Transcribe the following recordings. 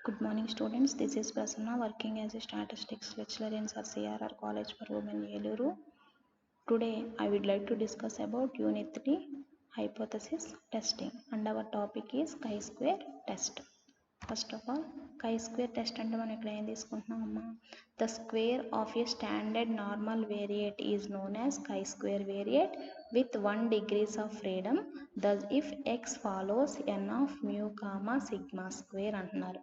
Good morning students, this is Prasanna working as a statistics lecturer in Sir CRR College for Women Yeluru. Today I would like to discuss about Unit 3 hypothesis testing and our topic is chi-square test. First of all, chi-square test అంటే మనం ఇక్కడ ఏం తీసుకుంటున్నామమ్మా? The square of a standard normal variate is known as chi-square variate with 1 degrees of freedom. Thus if x follows n of mu comma sigma square అంటున్నారు.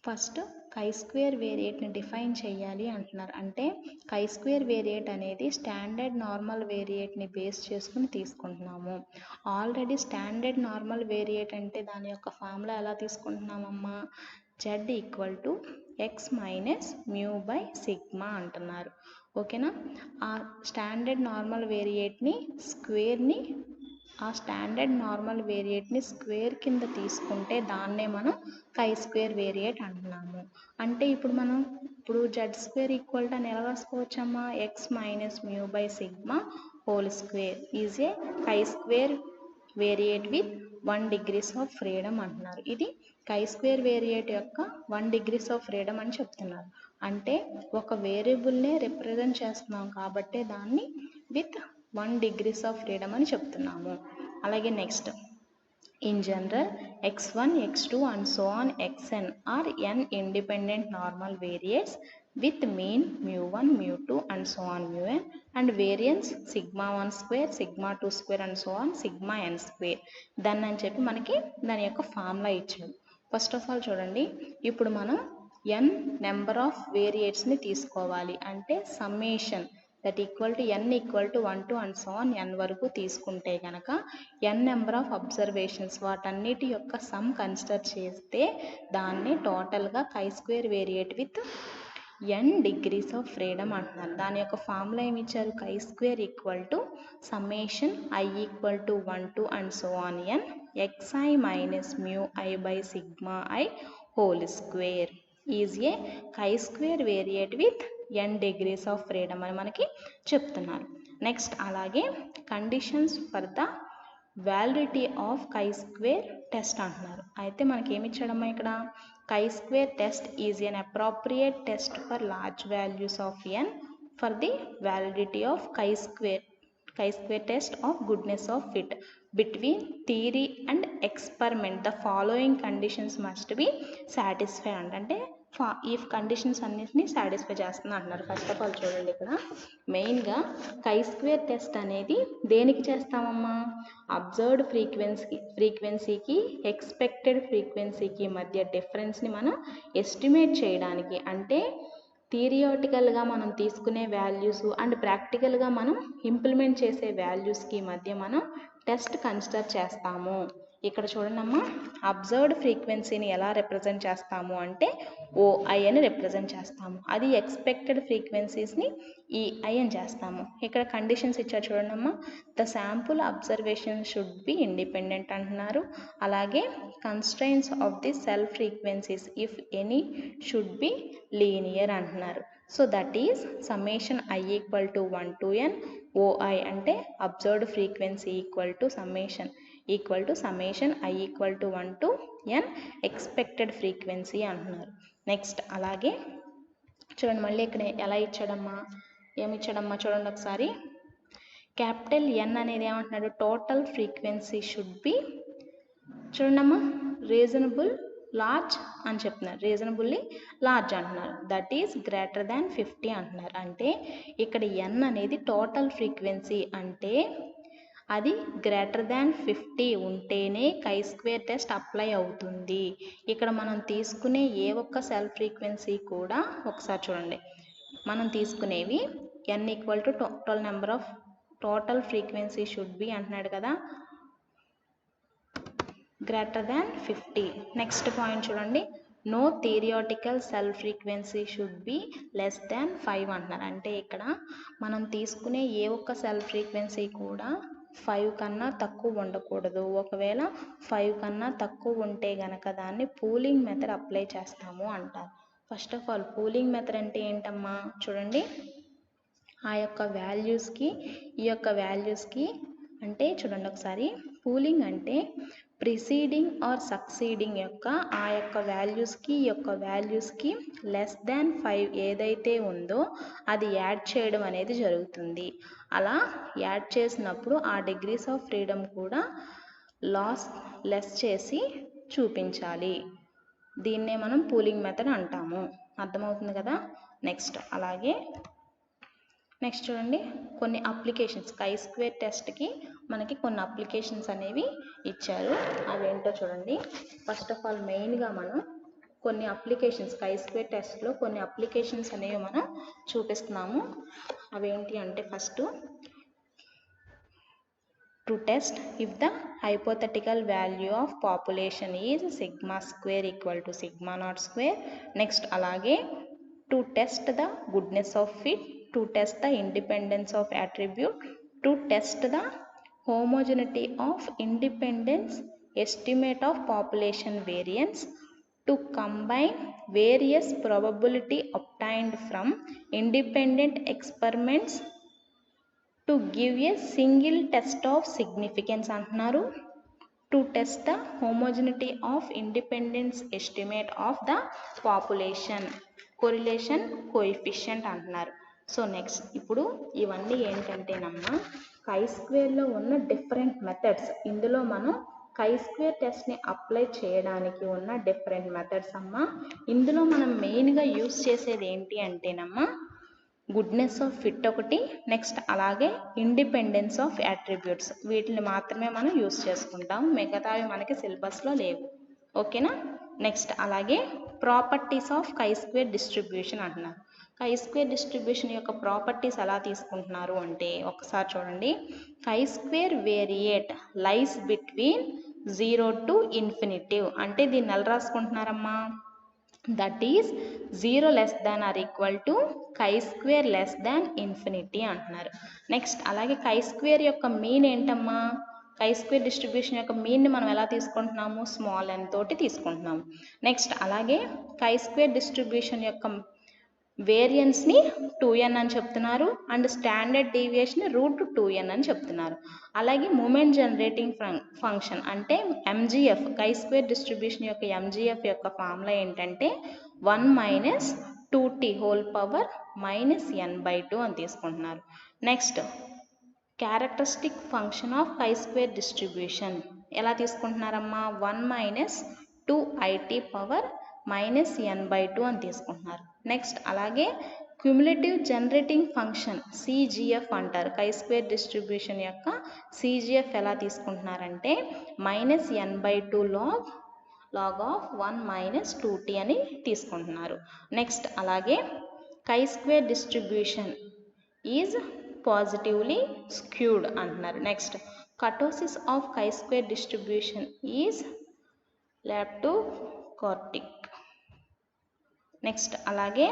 First కై square వేరియేట్ని define చేయాలి అంటున్నారు. అంటే కై స్క్వేర్ వేరియేట్ అనేది standard normal వేరియేట్ని base చేసుకుని తీసుకుంటున్నాము. Already standard normal variate అంటే దాని యొక్క ఫార్ములా ఎలా తీసుకుంటున్నామమ్మా? z equal to x minus mu by sigma అంటున్నారు. ఓకేనా? ఆ స్టాండర్డ్ నార్మల్ వేరియేట్ని స్టాండర్డ్ నార్మల్ వేరియేట్ని స్క్వేర్ కింద తీసుకుంటే దాన్నే మనం కై స్క్వేర్ వేరియేట్ అంటున్నాము. అంటే ఇప్పుడు జెడ్ స్క్వేర్ ఈక్వల్ టు అని ఎలా రాసుకోవచ్చమ్మా? X minus mu by sigma whole square is a chi square variate with 1 degrees of freedom అంటున్నారు. ఇది కై స్క్వేర్ వేరియేట్ యొక్క 1 degrees ఆఫ్ ఫ్రీడమ్ అని చెప్తున్నారు. అంటే ఒక వేరియబుల్నే రిప్రజెంట్ చేస్తున్నాం కాబట్టి దాన్ని విత్ 1 degrees ఆఫ్ ఫ్రీడమ్ అని చెప్తున్నాము. అలాగే next, in general x1 x2 and so on xn are n independent normal variates with mean mu1 mu2 and so on mun and variance sigma 1 square sigma 2 square and so on sigma n square. దాన్ని అని చెప్పి మనకి దాని యొక్క formula ఇచ్చాడు. First of all చూడండి, ఇప్పుడు మనం n నెంబర్ ఆఫ్ వేరియేట్స్ని తీసుకోవాలి. అంటే summation that equal to n equal to 1 to and so on n వరకు తీసుకుంటే కనుక n నెంబర్ ఆఫ్ అబ్జర్వేషన్స్ వాటన్నిటి యొక్క సమ్ కన్సిడర్ చేస్తే దాన్ని టోటల్గా కై square variate with n degrees of freedom అంటున్నారు. దాని యొక్క ఫార్ములా ఏమి ఇచ్చారు? కై square equal to summation i equal to 1 to and so on n xi minus mu i by sigma i whole square is a chi square variate with n degrees of freedom అని మనకి చెప్తున్నారు. Next, అలాగే conditions for the validity of chi square test అంటున్నారు. అయితే మనకి ఏమి ఇచ్చాడమ్మా ఇక్కడ? కై square test is an appropriate test for large values of n for the validity of chi square test of goodness of fit between theory and experiment the following conditions must be satisfied. అంటే ఈ conditions అన్నిటిని satisfy చేస్తుంది అంటున్నారు. First of all చూడండి, ఇక్కడ మెయిన్గా కై square test అనేది దేనికి చేస్తామమ్మా? అబ్జర్వ్డ్ ఫ్రీక్వెన్సీకి ఎక్స్పెక్టెడ్ ఫ్రీక్వెన్సీకి మధ్య డిఫరెన్స్ని మనం ఎస్టిమేట్ చేయడానికి. అంటే థియరిటికల్గా మనం తీసుకునే వాల్యూస్ అండ్ ప్రాక్టికల్గా మనం ఇంప్లిమెంట్ చేసే వాల్యూస్కి మధ్య మనం టెస్ట్ కన్సిడర్ చేస్తాము. ఇక్కడ చూడండమ్మా, అబ్జర్వ్డ్ ఫ్రీక్వెన్సీని ఎలా రిప్రజెంట్ చేస్తాము అంటే ఓఐ అని రిప్రజెంట్ చేస్తాము. అది ఎక్స్పెక్టెడ్ ఫ్రీక్వెన్సీస్ని ఈఐ అని చేస్తాము. ఇక్కడ కండిషన్స్ ఇచ్చారు చూడండమ్మా. The sample observation should be independent అంటున్నారు. అలాగే constraints of the cell frequencies if any should be linear అంటున్నారు. So that is summation i equal to 1 to n O I అంటే observed frequency equal to summation i equal to 1 to n expected frequency అంటున్నారు. Next, అలాగే చూడండి, మళ్ళీ ఇక్కడ ఎలా ఇచ్చాడమ్మా? ఏమి ఇచ్చాడమ్మా చూడండి ఒకసారి. క్యాపిటల్ ఎన్ అనేది ఏమంటున్నాడు? టోటల్ ఫ్రీక్వెన్సీ షుడ్ బి చూడండమ్మా రీజనబుల్ లార్జ్ అని చెప్తున్నారు. రీజనబుల్లీ లార్జ్ అంటున్నారు. దట్ ఈస్ గ్రేటర్ దాన్ 50 అంటున్నారు. అంటే ఇక్కడ n అనేది టోటల్ ఫ్రీక్వెన్సీ, అంటే అది గ్రేటర్ దాన్ 50 ఉంటేనే కై స్క్వేర్ టెస్ట్ అప్లై అవుతుంది. ఇక్కడ మనం తీసుకునే ఏ ఒక్క సెల్ఫ్ ఫ్రీక్వెన్సీ కూడా ఒకసారి చూడండి, మనం తీసుకునేవి n equal to total number of total frequency should be అంటున్నాడు కదా, గ్రేటర్ దాన్ 50. నెక్స్ట్ పాయింట్ చూడండి, no theoretical cell frequency should be less than 5 అంటున్నారు. అంటే ఇక్కడ మనం తీసుకునే ఏ ఒక్క సెల్ఫ్ ఫ్రీక్వెన్సీ కూడా 5 కన్నా తక్కువ ఉండకూడదు. ఒకవేళ 5 కన్నా తక్కువ ఉంటే గనక దాన్ని పూలింగ్ మెథడ్ అప్లై చేస్తాము అంటారు. First of all pooling method అంటే ఏంటమ్మా? చూడండి, ఆ యొక్క వాల్యూస్కి ఈ యొక్క వాల్యూస్కి అంటే చూడండి ఒకసారి, పూలింగ్ అంటే ప్రిసీడింగ్ ఆర్ సక్సీడింగ్ యొక్క ఆ యొక్క వాల్యూస్కి ఈ యొక్క వాల్యూస్కి లెస్ దాన్ 5 ఏదైతే ఉందో అది యాడ్ చేయడం అనేది జరుగుతుంది. అలా యాడ్ చేసినప్పుడు ఆ డిగ్రీస్ ఆఫ్ ఫ్రీడమ్ కూడా లెస్ చేసి చూపించాలి. దీన్నే మనం పూలింగ్ మెథడ్ అంటాము. అర్థమవుతుంది కదా. నెక్స్ట్ చూడండి, కొన్ని అప్లికేషన్స్ chi² టెస్ట్కి మనకి కొన్ని అప్లికేషన్స్ అనేవి ఇచ్చారు. అవేంటో చూడండి. ఫస్ట్ ఆఫ్ ఆల్ మెయిన్గా మనం కొన్ని అప్లికేషన్స్ chi² టెస్ట్లో కొన్ని అప్లికేషన్స్ అనేవి మనం చూపిస్తున్నాము. అవేంటి అంటే first to test if the hypothetical value of population is σ² equal to σ02. Next అలాగే to test the goodness of fit, to test the independence of attribute, to test the homogeneity of independence estimate of population variance, to combine various probability obtained from independent experiments to give a single test of significance అంటున్నారు. to test the homogeneity of independence estimate of the population correlation coefficient అంటున్నారు. So next ఇప్పుడు ఇవన్నీ ఏంటంటేనమ్మా chi²లో ఉన్న different methods. ఇందులో మనం chi² టెస్ట్ని apply చేయడానికి ఉన్న different methods అమ్మా. ఇందులో మనం మెయిన్గా యూస్ చేసేది ఏంటి అంటేనమ్మా గుడ్నెస్ ఆఫ్ ఫిట్ ఒకటి, నెక్స్ట్ అలాగే ఇండిపెండెన్స్ ఆఫ్ యాట్రిబ్యూట్స్. వీటిని మాత్రమే మనం యూస్ చేసుకుంటాం, మిగతావి మనకి సిలబస్లో లేవు. ఓకేనా. నెక్స్ట్ అలాగే ప్రాపర్టీస్ ఆఫ్ chi² డిస్ట్రిబ్యూషన్ అంటున్నారు. chi² డిస్ట్రిబ్యూషన్ యొక్క ప్రాపర్టీస్ ఎలా తీసుకుంటున్నారు అంటే ఒకసారి చూడండి. chi² variate lies between 0 to infinitive. అంటే దీన్ని ఎలా రాసుకుంటున్నారమ్మా, that is 0 less than or equal to chi² less than infinity అంటున్నారు. నెక్స్ట్ అలాగే chi² యొక్క మీన్ ఏంటమ్మా, chi² డిస్ట్రిబ్యూషన్ యొక్క మీన్ని మనం ఎలా తీసుకుంటున్నాము, స్మాల్ n తోటి తీసుకుంటున్నాము. నెక్స్ట్ అలాగే chi² డిస్ట్రిబ్యూషన్ యొక్క వేరియన్స్ని 2n అని చెప్తున్నారు అండ్ స్టాండర్డ్ డీవియేషన్ √2n అని చెప్తున్నారు. అలాగే మూమెంట్ జనరేటింగ్ ఫంక్షన్ అంటే MGF, chi² డిస్ట్రిబ్యూషన్ యొక్క MGF యొక్క ఫార్ములా ఏంటంటే 1 - 2t హోల్ పవర్ -n/2 అని తీసుకుంటున్నారు. Next characteristic function of chi² distribution ఎలా తీసుకుంటున్నారమ్మా, 1 - 2it పవర్ -n/2 అని తీసుకుంటున్నారు. నెక్స్ట్ అలాగే క్యుములేటివ్ జనరేటింగ్ ఫంక్షన్ CGF అంటారు. chi² డిస్ట్రిబ్యూషన్ యొక్క CGF ఎలా తీసుకుంటున్నారంటే -n/2 log of 1 - 2t అని తీసుకుంటున్నారు. నెక్స్ట్ అలాగే chi² distribution is positively skewed అంటున్నారు. Next kurtosis of chi² distribution is leptokurtic. Next అలాగే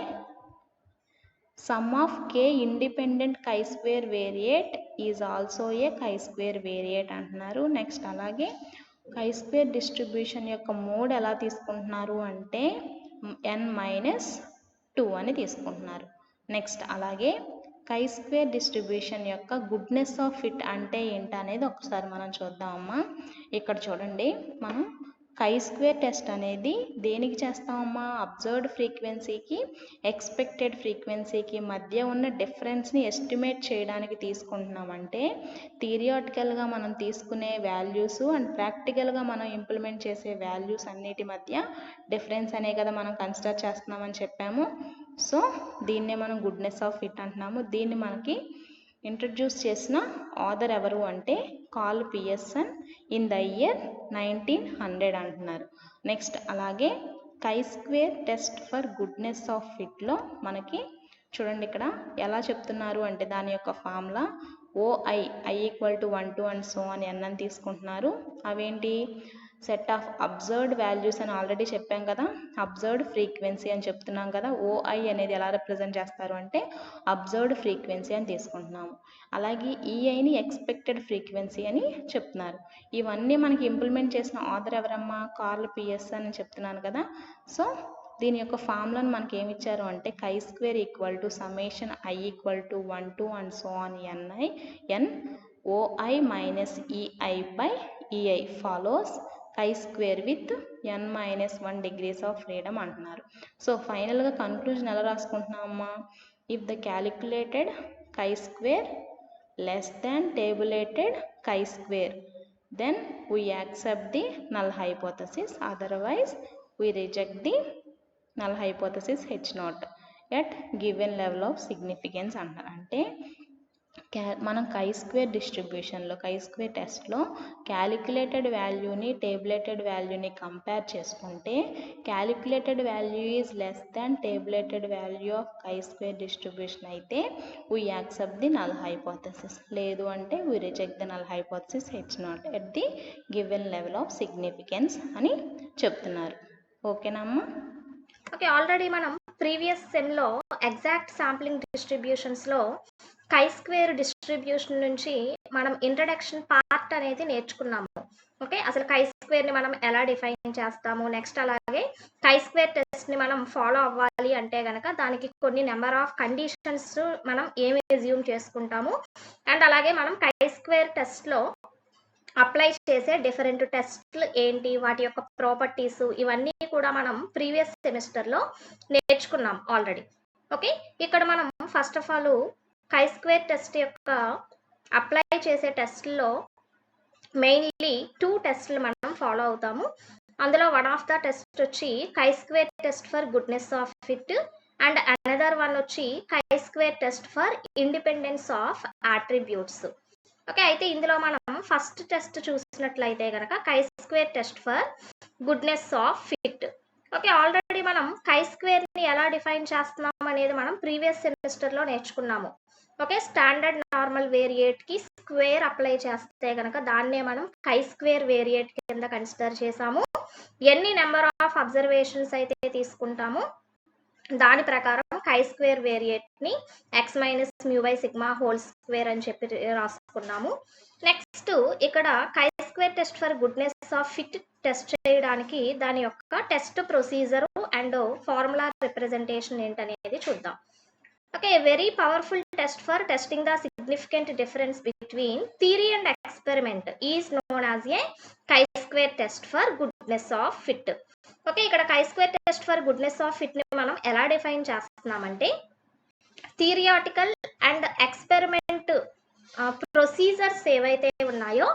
sum of k independent chi² variate is also a chi² variate అంటున్నారు. Next అలాగే chi² distribution యొక్క mode ఎలా తీసుకుంటున్నారు అంటే n-2 అని తీసుకుంటున్నారు. నెక్స్ట్ అలాగే chi² డిస్ట్రిబ్యూషన్ యొక్క గుడ్నెస్ ఆఫ్ ఫిట్ అంటే ఏంటనేది ఒకసారి మనం చూద్దామమ్మా. ఇక్కడ చూడండి, మనం chi² టెస్ట్ అనేది దేనికి చేస్తామమ్మా, అబ్జర్వ్డ్ ఫ్రీక్వెన్సీకి ఎక్స్పెక్టెడ్ ఫ్రీక్వెన్సీకి మధ్య ఉన్న డిఫరెన్స్ని ఎస్టిమేట్ చేయడానికి తీసుకుంటున్నామంటే థియరిటికల్గా మనం తీసుకునే వాల్యూస్ అండ్ ప్రాక్టికల్గా మనం ఇంప్లిమెంట్ చేసే వాల్యూస్ అన్నిటి మధ్య డిఫరెన్స్ అనే కదా మనం కన్సిడర్ చేస్తున్నామని చెప్పాము. సో దీన్నే మనం గుడ్నెస్ ఆఫ్ ఫిట్ అంటున్నాము. దీన్ని మనకి ఇంట్రడ్యూస్ చేసిన ఆథర్ ఎవరు అంటే Karl Pearson in the year 1900 అంటున్నారు. నెక్స్ట్ అలాగే chi² test for goodness of ఫిట్లో మనకి చూడండి ఇక్కడ ఎలా చెప్తున్నారు అంటే దాని యొక్క formula OI i = 1 to and so on n అని తీసుకుంటున్నారు. అవేంటి, సెట్ ఆఫ్ అబ్జర్వ్డ్ వాల్యూస్ అని ఆల్రెడీ చెప్పాం కదా, అబ్జర్వ్డ్ ఫ్రీక్వెన్సీ అని చెప్తున్నాం కదా. OI అనేది ఎలా రిప్రజెంట్ చేస్తారు అంటే అబ్జర్వ్డ్ ఫ్రీక్వెన్సీ అని తీసుకుంటున్నాము. అలాగే EIని ఎక్స్పెక్టెడ్ ఫ్రీక్వెన్సీ అని చెప్తున్నారు. ఇవన్నీ మనకి ఇంప్లిమెంట్ చేసిన ఆథర్ ఎవరమ్మా, కార్ల్ పియర్సన్ అని చెప్తున్నాను కదా. సో దీని యొక్క ఫార్ములాను మనకి ఏమి ఇచ్చారు అంటే chi² = summation i = 1 to and so on n OI minus EI by EI follows chi² with n minus 1 degrees of freedom అంటున్నారు. సో ఫైనల్గా కన్క్లూజన్ ఎలా రాసుకుంటున్నామమ్మా? If the calculated chi² less than tabulated chi², then we accept the null hypothesis, otherwise we reject the null hypothesis H0 at given level of significance అంటారు. అంటే మనం chi² డిస్ట్రిబ్యూషన్లో chi² టెస్ట్లో calculated వాల్యూని tabulated వాల్యూని compare చేసుకుంటే calculated value is less than tabulated value of chi² distribution అయితే we accept the null hypothesis, లేదు అంటే we reject the null hypothesis H0 at the given level of significance అని చెప్తున్నారు. ఓకేనా అమ్మా? ఓకే, ఆల్రెడీ మనం ప్రీవియస్ సెమ్లో ఎగ్జాక్ట్ శాంప్లింగ్ డిస్ట్రిబ్యూషన్స్లో chi² డిస్ట్రిబ్యూషన్ నుంచి మనం ఇంట్రడక్షన్ పార్ట్ అనేది నేర్చుకున్నాము. ఓకే, అసలు chi²ని మనం ఎలా డిఫైన్ చేస్తాము, నెక్స్ట్ అలాగే chi² టెస్ట్ని మనం ఫాలో అవ్వాలి అంటే కనుక దానికి కొన్ని నెంబర్ ఆఫ్ కండిషన్స్ మనం ఏమి అజ్యూమ్ చేసుకుంటాము, అండ్ అలాగే మనం chi² టెస్ట్లో అప్లై చేసే డిఫరెంట్ టెస్ట్లు ఏంటి, వాటి యొక్క ప్రాపర్టీస్, ఇవన్నీ కూడా మనం ప్రీవియస్ సెమిస్టర్లో నేర్చుకున్నాం ఆల్రెడీ. ఓకే, ఇక్కడ మనం first of all chi² test యొక్క అప్లై చేసే టెస్ట్లో మెయిన్లీ 2 టెస్ట్లు మనం ఫాలో అవుతాము. అందులో వన్ ఆఫ్ ద టెస్ట్ వచ్చి chi² test for goodness of fit and another one వచ్చి chi² test for independence of attributes. Okay, అయితే ఇందులో మనం ఫస్ట్ టెస్ట్ చూసినట్లయితే కనుక chi² test for goodness of fit. Okay, already మనం chi²ని ఎలా డిఫైన్ చేస్తున్నాం అనేది మనం ప్రీవియస్ సెమిస్టర్లో నేర్చుకున్నాము. ఓకే, స్టాండర్డ్ నార్మల్ వేరియేట్కి స్క్వేర్ అప్లై చేస్తే కనుక దాన్నే మనం chi² వేరియేట్ కింద కన్సిడర్ చేసాము. ఎన్ని నెంబర్ ఆఫ్ అబ్జర్వేషన్స్ అయితే తీసుకుంటామో దాని ప్రకారం chi² వేరియేట్ని x minus mu by sigma whole square అని చెప్పి రాసుకున్నాము. నెక్స్ట్ ఇక్కడ chi² test for goodness of fit test చేయడానికి దాని యొక్క test procedure and formula representation ఏంటనేది చూద్దాం. Okay, very powerful test for testing the significant difference between theory and experiment is known as a chi² test for goodness of fit. Okay, ఇక్కడ chi² test for goodness of ఫిట్ని మనం ఎలా define చేస్తున్నామంటే theoretical and experiment procedures ఏవైతే ఉన్నాయో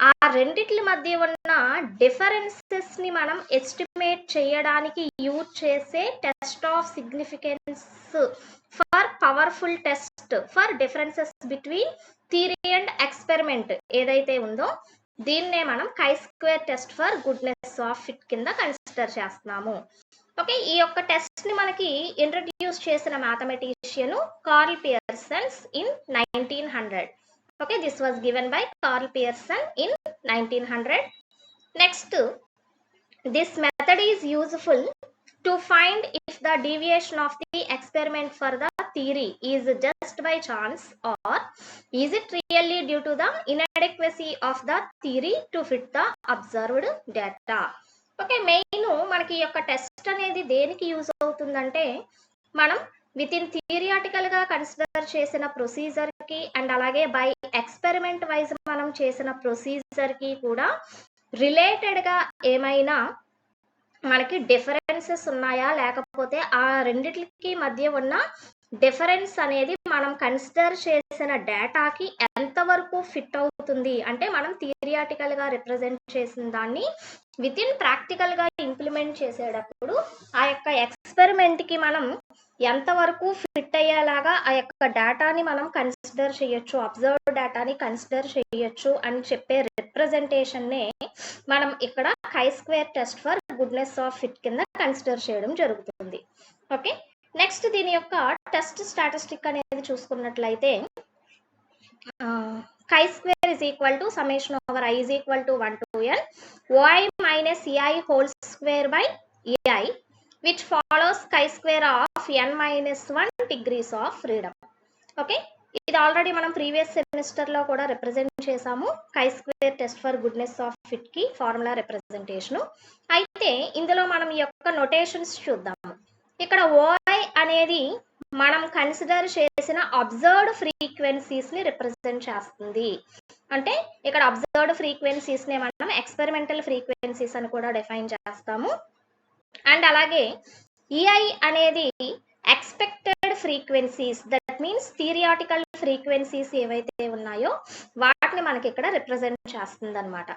ఆ రెండిట్ల మధ్య ఉన్న డిఫరెన్సెస్ని మనం ఎస్టిమేట్ చేయడానికి యూజ్ చేసే test of significance for powerful test for differences between theory and experiment ఏదైతే ఉందో దీన్నే మనం chi² test for goodness of fit కింద కన్సిడర్ చేస్తున్నాము. ఓకే, ఈ యొక్క టెస్ట్ని మనకి ఇంట్రడ్యూస్ చేసిన mathematician curl Pearson in 1900. Okay, this was given by curl Pearson in 1900. Next, this method is useful to find if the deviation of the experiment for the theory is just by chance or is it really due to the inadequacy of the theory to fit the observed data. Okay, main మనకి ఈ యొక్క test అనేది దేనికి use అవుతుందంటే మనం with in థియరియాటికల్గా consider చేసిన ప్రొసీజర్కి and అలాగే by experiment wise మనం చేసిన ప్రొసీజర్కి కూడా రిలేటెడ్గా ఏమైనా మనకి డిఫరెన్సెస్ ఉన్నాయా, లేకపోతే ఆ రెండిటికి మధ్య ఉన్న డిఫరెన్స్ అనేది మనం కన్సిడర్ చేసిన డేటాకి ఎంతవరకు ఫిట్ అవుతుంది అంటే మనం థియరియాటికల్గా రిప్రజెంట్ చేసిన దాన్ని విత్ ఇన్ ప్రాక్టికల్గా ఇంప్లిమెంట్ చేసేటప్పుడు ఆ యొక్క ఎక్స్పెరిమెంట్కి మనం ఎంతవరకు ఫిట్ అయ్యేలాగా ఆ యొక్క డేటాని మనం కన్సిడర్ చేయొచ్చు, అబ్జర్వ్ డేటాని కన్సిడర్ చేయొచ్చు అని చెప్పే రిప్రజెంటేషన్నే మనం ఇక్కడ chi² test for goodness of fit కింద కన్సిడర్ చేయడం జరుగుతుంది. ఓకే, నెక్స్ట్ దీని యొక్క టెస్ట్ స్టాటిస్టిక్ అనేది చూసుకున్నట్లయితే chi² is equal to summation over I is equal to 1 to n OI minus EI whole square by EI which follows chi² of n minus 1 degrees of freedom. Okay, ఇది already మనం previous సెమిస్టర్లో కూడా represent చేసాము. chi² test for goodness of ఫిట్కి formula representation. అయితే ఇందులో మనం ఈ యొక్క నొటేషన్స్ చూద్దాము. ఇక్కడ OI అనేది మనం కన్సిడర్ చేసిన అబ్జర్వ్డ్ ఫ్రీక్వెన్సీస్ని రిప్రజెంట్ చేస్తుంది. అంటే ఇక్కడ అబ్జర్వ్డ్ ఫ్రీక్వెన్సీస్నే మనం ఎక్స్పెరిమెంటల్ ఫ్రీక్వెన్సీస్ అని కూడా డిఫైన్ చేస్తాము. అండ్ అలాగే ఈఐ అనేది expected frequencies, that means theoretical frequencies ఏవైతే ఉన్నాయో వాటిని మనకి ఇక్కడ రిప్రజెంట్ చేస్తుంది అనమాట.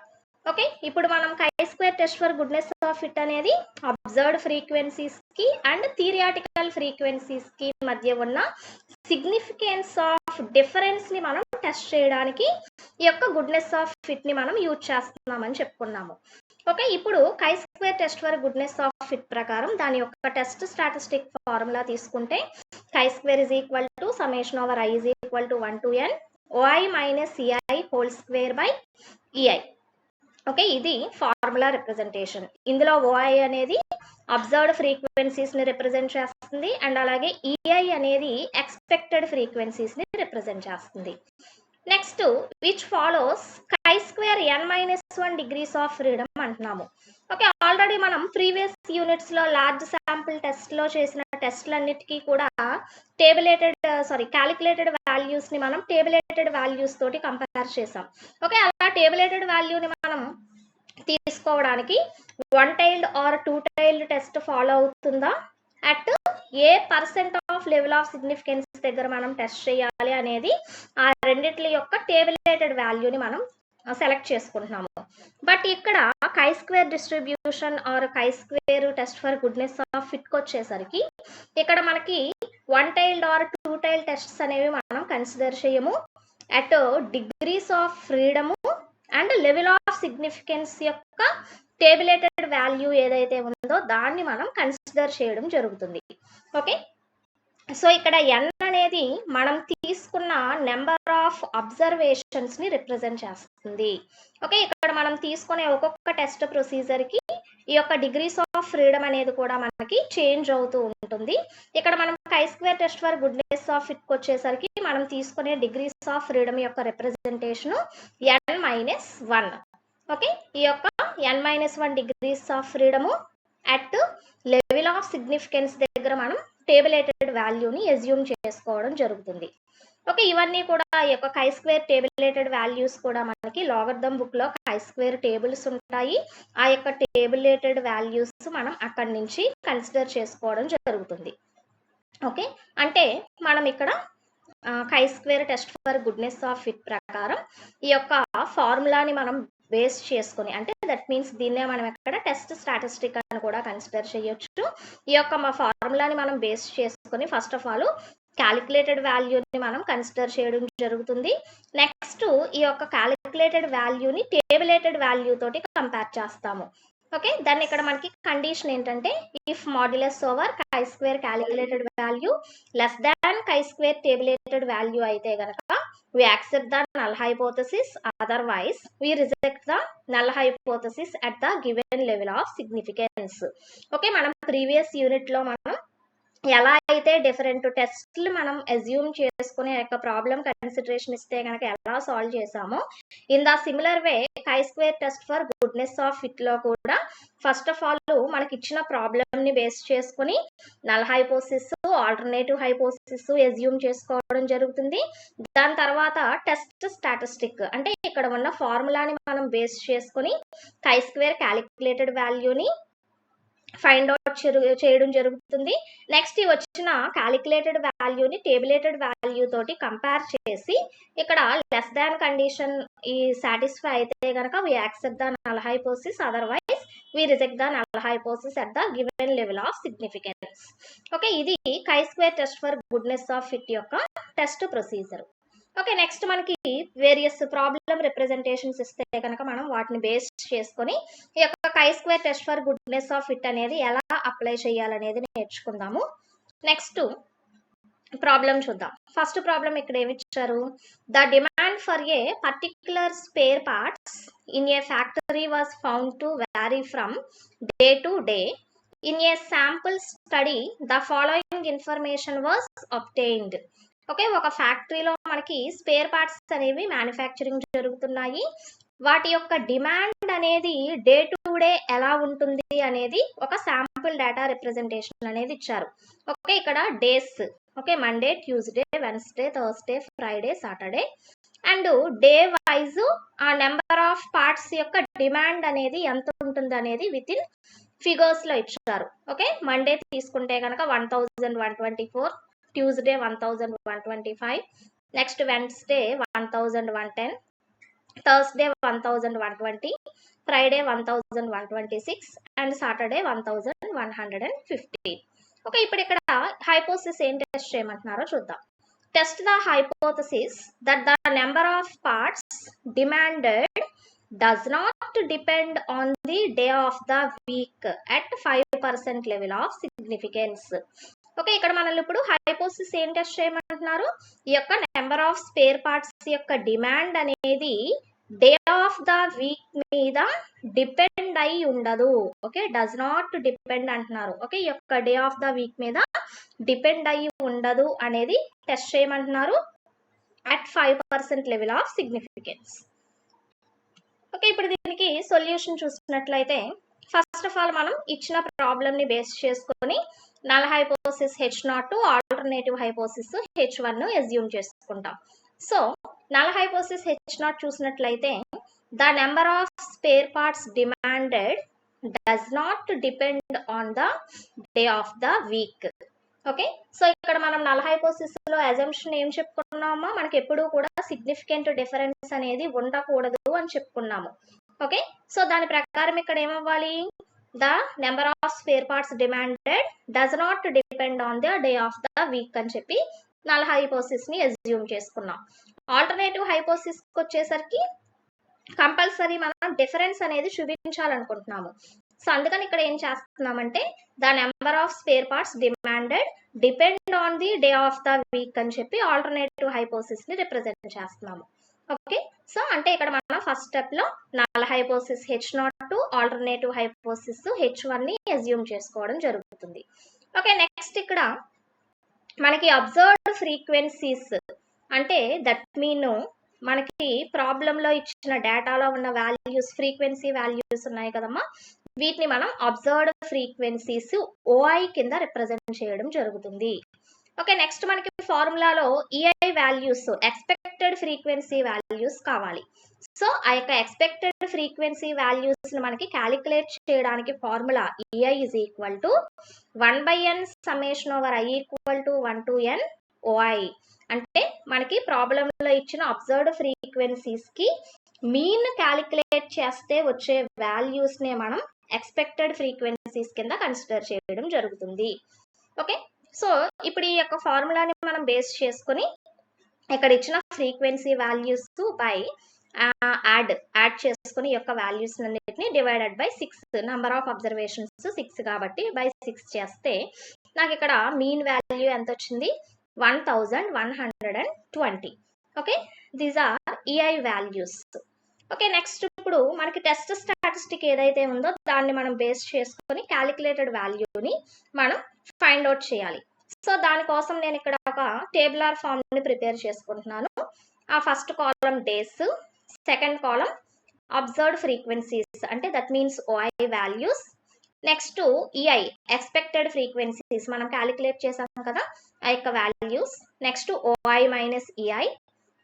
ఓకే, ఇప్పుడు మనం chi² test for goodness of fit అనేది అబ్జర్వ్డ్ ఫ్రీక్వెన్సీస్ కి అండ్ థియరియాటికల్ ఫ్రీక్వెన్సీస్ కి మధ్య ఉన్న సిగ్నిఫికెన్స్ ఆఫ్ డిఫరెన్స్ ని మనం టెస్ట్ చేయడానికి ఈ యొక్క గుడ్నెస్ ఆఫ్ ఫిట్ ని మనం యూజ్ చేస్తున్నామని చెప్పుకున్నాము. ఓకే, ఇప్పుడు chi² test for goodness of fit ప్రకారం దాని యొక్క టెస్ట్ స్టాటిస్టిక్ ఫార్ములా తీసుకుంటే chi² is equal to summation over i is equal to 1 to n oi minus ei whole square by ei. Okay, ఇది formula representation. ఇందులో O I అనేది observed frequencies ని represent చేస్తుంది and అలాగే ఈఐ అనేది expected frequencies ని represent చేస్తుంది. Next which follows chi² n-1 degrees of freedom అంటున్నాము. ఓకే, ఆల్రెడీ మనం ప్రీవియస్ యూనిట్స్ లో లార్జ్ శాంపుల్ టెస్ట్ లో చేసిన టెస్ట్లన్నిటికీ కూడా క్యాలిక్యులేటెడ్ వాల్యూస్ ని మనం టేబులేటెడ్ వాల్యూస్ తోటి కంపేర్ చేసాం. ఓకే, అలా టేబులేటెడ్ వాల్యూని మనం తీసుకోవడానికి 1 tailed or 2 tailed test follow అవుతుందా, at a percent of level of significance దగ్గర మనం టెస్ట్ చేయాలి అనేది ఆ రెండిట్ల యొక్క టేబులేటెడ్ వాల్యూని మనం సెలెక్ట్ చేసుకుంటున్నాము. బట్ ఇక్కడ chi² distribution or chi² test for goodness of fit వచ్చేసరికి ఇక్కడ మనకి 1 టైల్డ్ ఆర్ 2 టైల్డ్ టెస్ట్స్ అనేవి మనం కన్సిడర్ చేయము. At degrees of freedom and level of significance యొక్క టేబులేటెడ్ వాల్యూ ఏదైతే ఉందో దాన్ని మనం కన్సిడర్ చేయడం జరుగుతుంది. ఓకే, సో ఇక్కడ n అనేది మనం తీసుకున్న నెంబర్ ఆఫ్ అబ్జర్వేషన్స్ ని రిప్రజెంట్ చేస్తుంది. ఓకే, ఇక్కడ మనం తీసుకునే ఒక్కొక్క టెస్ట్ ప్రొసీజర్ కి ఈ యొక్క డిగ్రీస్ ఆఫ్ ఫ్రీడమ్ అనేది కూడా మనకి చేంజ్ అవుతూ ఉంటుంది. ఇక్కడ మనం chi² test for goodness of fit వచ్చేసరికి మనం తీసుకునే డిగ్రీస్ ఆఫ్ ఫ్రీడమ్ యొక్క రిప్రజెంటేషన్ n-1. ఓకే, ఈ యొక్క n-1 degrees of freedom at level of significance దగ్గర మనం టేబులేటెడ్ వాల్యూని అజ్యూమ్ చేసుకోవడం జరుగుతుంది. ఓకే, ఇవన్నీ కూడా ఈ యొక్క chi² టేబులేటెడ్ వాల్యూస్ కూడా మనకి లాగరిథం బుక్ లో chi² టేబుల్స్ ఉంటాయి. ఆ యొక్క టేబులేటెడ్ వాల్యూస్ మనం అక్కడి నుంచి కన్సిడర్ చేసుకోవడం జరుగుతుంది. ఓకే, అంటే మనం ఇక్కడ chi² test for goodness of fit ప్రకారం ఈ యొక్క ఫార్ములాని మనం బేస్ చేసుకొని, అంటే దట్ మీన్స్ దీన్నే మనం ఎక్కడ టెస్ట్ స్టాటిస్టిక్ అని కూడా కన్సిడర్ చేయొచ్చు. ఈ యొక్క మా ఫార్ములాని మనం బేస్ చేసుకొని ఫస్ట్ ఆఫ్ ఆల్ క్యాలిక్యులేటెడ్ వాల్యూని మనం కన్సిడర్ చేయడం జరుగుతుంది. నెక్స్ట్ ఈ యొక్క క్యాలిక్యులేటెడ్ వాల్యూని టేబులేటెడ్ వాల్యూ తోటి కంపేర్ చేస్తాము. ఓకే, దాన్ని ఇక్కడ మనకి కండిషన్ ఏంటంటే if modulus over chi² calculated value less than chi² tabulated value అయితే గనక we accept the null hypothesis, otherwise we reject the null hypothesis at the given level of significance. Okay, మనం previous unit లో మనం ఎలా అయితే different టెస్ట్లు మనం assume చేసుకునే యొక్క ప్రాబ్లం కన్సిడరేషన్ ఇస్తే కనుక ఎలా సాల్వ్ చేసామో, in the similar way chi² test for goodness of fit లో కూడా ఫస్ట్ ఆఫ్ ఆల్ మనకి ఇచ్చిన ప్రాబ్లమ్ ని బేస్ చేసుకుని null hypothesis, alternative hypothesis assume చేసుకోవడం జరుగుతుంది. దాని తర్వాత టెస్ట్ స్టాటిస్టిక్, అంటే ఇక్కడ ఉన్న ఫార్ములాని మనం బేస్ చేసుకుని chi² క్యాలిక్యులేటెడ్ వాల్యూని ఫైండ్ అవుట్ చేయడం జరుగుతుంది. నెక్స్ట్ వచ్చిన క్యాలిక్యులేటెడ్ వాల్యూని టేబులేటెడ్ వాల్యూ తోటి కంపేర్ చేసి ఇక్కడ లెస్ దాన్ కండిషన్ ఈ సాటిస్ఫై అయితే కనుక we accept the null hypothesis, otherwise we reject the null hypothesis at the given level of significance. Okay, ఇది chi² test for goodness of fit యొక్క test procedure. Okay, next మనకి various problem representations ఇస్తే కనుక మనం వాటిని base చేసుకొని ఈ యొక్క chi² test for goodness of fit అనేది ఎలా అప్లై చేయాలనేది నేర్చుకుందాము. నెక్స్ట్ ప్రాబ్లం చూద్దాం. ఫస్ట్ ప్రాబ్లం ఇక్కడ ఏమి ఇచ్చారు, the demand for a particular spare parts in a factory was found to vary from day to day. In a sample study the following information was obtained. Okay, ఒక ఫ్యాక్టరీలో మనకి spare parts అనేవి manufacturing జరుగుతున్నాయి. వాటి యొక్క demand అనేది day to day ఎలా ఉంటుంది అనేది ఒక శాంపుల్ డేటా రిప్రజెంటేషన్ అనేది ఇచ్చారు. ఓకే, ఇక్కడ days, okay, Monday, Tuesday, Wednesday, Thursday, Friday, Saturday, and day price, ఆ నెంబర్ ఆఫ్ పార్ట్స్ యొక్క డిమాండ్ అనేది ఎంత ఉంటుంది అనేది విత్ ఇన్ ఫిగర్స్ లో ఇచ్చారు. ఓకే, మండే తీసుకుంటే కనుక 1124, Tuesday 1125, next Wednesday 1110, Thursday 1120, Friday 1126 and Saturday 1115. Okay, ఇప్పుడు ఇక్కడ హైపోథసిస్ ఏం టెస్ట్ చేయమంటున్నారో చూద్దాం. Test the hypothesis that the number of parts demanded does not depend on the day of the week at 5% level of significance. Okay, ఇక్కడ మనల్ని ఇప్పుడు hypothesis ఏం test చేయమంటున్నారు? ఈ యొక్క నెంబర్ ఆఫ్ స్పేర్ పార్ట్స్ యొక్క డిమాండ్ అనేది డే ఆఫ్ ద వీక్ మీద డిపెండ్ అయి ఉండదు. ఓకే, డస్ నాట్ డిపెండ్ అంటున్నారు. ఓకే, ఈ యొక్క డే ఆఫ్ ద వీక్ మీద డిపెండ్ అయి ఉండదు అనేది టెస్ట్ చేయమంటున్నారు at 5% level of significance. Okay, ఇప్పుడు దీనికి సొల్యూషన్ చూసినట్లయితే ఫస్ట్ ఆఫ్ ఆల్ మనం ఇచ్చిన ప్రాబ్లమ్ ని బేస్ చేసుకొని null hypothesis H0, alternative hypothesis H1 assume చేసుకుంటాం. సో నల్ హైపోథసిస్ H0 చూసినట్లయితే the number of spare parts demanded does not depend on the day of the week. Okay, so ఇక్కడ మనం null hypothesis లో assumption ఏం చెప్పుకున్నామో మనకి ఎప్పుడూ కూడా significant difference అనేది ఉండకూడదు అని చెప్పుకున్నాము. ఓకే, సో దాని ప్రకారం ఇక్కడ ఏమవ్వాలి? The number of spare parts demanded does not depend on the day of the week అని చెప్పి నల్ హైపోథసిస్ ని అస్యూమ్ చేసుకున్నాం. ఆల్టర్నేటివ్ హైపోథసిస్ కి వచ్చేసరికి కంపల్సరీ మనం డిఫరెన్స్ అనేది చూపించాలనుకుంటున్నాము. సో అందుకని ఇక్కడ ఏం చేస్తున్నామంటే the number of spare parts demanded depend on the day of the week అని చెప్పి ఆల్టర్నేటివ్ హైపోథసిస్ ని రిప్రజెంట్ చేస్తున్నాము. ఓకే, సో అంటే ఇక్కడ మనం ఫస్ట్ స్టెప్ లో null hypothesis H0, alternative hypothesis H1 ని అస్యూమ్ చేసుకోవడం జరుగుతుంది. ఓకే, నెక్స్ట్ ఇక్కడ మనకి అబ్జర్వ్డ్ ఫ్రీక్వెన్సీస్ అంటే దట్ మీన్ మనకి ప్రాబ్లం లో ఇచ్చిన డేటాలో ఉన్న వాల్యూస్, ఫ్రీక్వెన్సీ వాల్యూస్ ఉన్నాయి కదమ్మా, వీటిని మనం అబ్జర్వ్డ్ ఫ్రీక్వెన్సీస్ OI కింద రిప్రజెంట్ చేయడం జరుగుతుంది. ఓకే, నెక్స్ట్ మనకి ఫార్ములాలో EI values, expected frequency values కావాలి. సో ఆ యొక్క ఎక్స్పెక్టెడ్ ఫ్రీక్వెన్సీ వాల్యూస్ ని మనకి క్యాలిక్యులేట్ చేయడానికి formula EI is equal to 1/n summation over I equal to 1 to n OI. అంటే మనకి ప్రాబ్లంలో ఇచ్చిన అబ్జర్వ్డ్ ఫ్రీక్వెన్సీస్ కి మీన్ క్యాలిక్యులేట్ చేస్తే వచ్చే వాల్యూస్ నే మనం ఎక్స్పెక్టెడ్ ఫ్రీక్వెన్సీస్ కింద కన్సిడర్ చేయడం జరుగుతుంది. ఓకే, సో ఇప్పుడు ఈ యొక్క ఫార్ములాని మనం బేస్ చేసుకొని ఇక్కడ ఇచ్చిన ఫ్రీక్వెన్సీ వాల్యూస్ బై యాడ్ చేసుకుని ఈ యొక్క వాల్యూస్ అన్నిటిని divided by 6, number of observations 6 కాబట్టి బై 6 చేస్తే నాకు ఇక్కడ మీన్ వాల్యూ ఎంత వచ్చింది? 1120. Okay, these are EI values. Okay, next ఇప్పుడు మనకి టెస్ట్ స్టాటిస్టిక్ ఏదైతే ఉందో దాన్ని మనం బేస్ చేసుకొని క్యాలిక్యులేటెడ్ వాల్యూని మనం ఫైండ్ అవుట్ చేయాలి. సో దానికోసం నేను ఇక్కడ ఒక టేబులర్ ఫామ్ ని ప్రిపేర్ చేసుకుంటున్నాను. ఆ first column days, second column observed frequencies అంటే that means OI values, next EI expected frequencies మనం క్యాలిక్యులేట్ చేసాం కదా ఆ యొక్క values, next OI minus EI,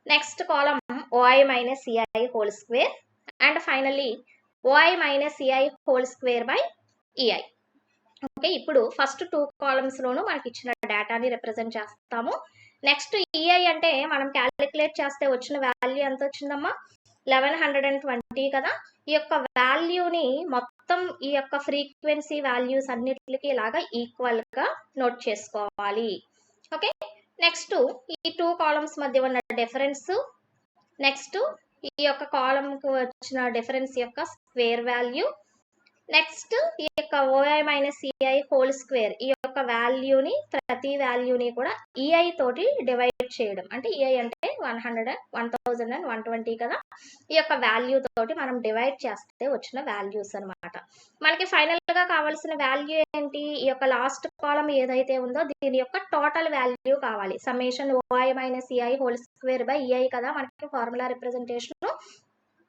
next column OI minus EI whole square and finally OI minus EI whole square by EI. Okay, ఇప్పుడు first 2 columns లోను మనకి ఇచ్చిన డేటాని రిప్రజెంట్ చేస్తాము. నెక్స్ట్ EI అంటే మనం క్యాలిక్యులేట్ చేస్తే వచ్చిన వాల్యూ ఎంత వచ్చిందమ్మా? 1120 కదా. ఈ యొక్క వాల్యూని మొత్తం ఈ యొక్క ఫ్రీక్వెన్సీ వాల్యూస్ అన్నిటికి ఇలాగా ఈక్వల్ గా నోట్ చేసుకోవాలి. ఓకే, నెక్స్ట్ ఈ 2 కాలమ్స్ మధ్య ఉన్న డిఫరెన్స్, నెక్స్ట్ ఈ యొక్క కాలమ్ కు వచ్చిన డిఫరెన్స్ యొక్క స్క్వేర్ వాల్యూ, నెక్స్ట్ ఈ యొక్క OI minus EI whole square ఈ యొక్క వాల్యూని ప్రతి వాల్యూని కూడా EI తోటి డివైడ్ చేయడం. అంటే EI అంటే 1120 కదా, ఈ యొక్క వాల్యూ తోటి మనం డివైడ్ చేస్తే వచ్చిన వాల్యూస్ అన్నమాట. మనకి ఫైనల్ గా కావాల్సిన వాల్యూ ఏంటి? ఈ యొక్క లాస్ట్ కాలం ఏదైతే ఉందో దీని యొక్క టోటల్ వాల్యూ కావాలి. Summation OI minus EI whole square by EI కదా మనకి ఫార్ములా రిప్రజెంటేషన్.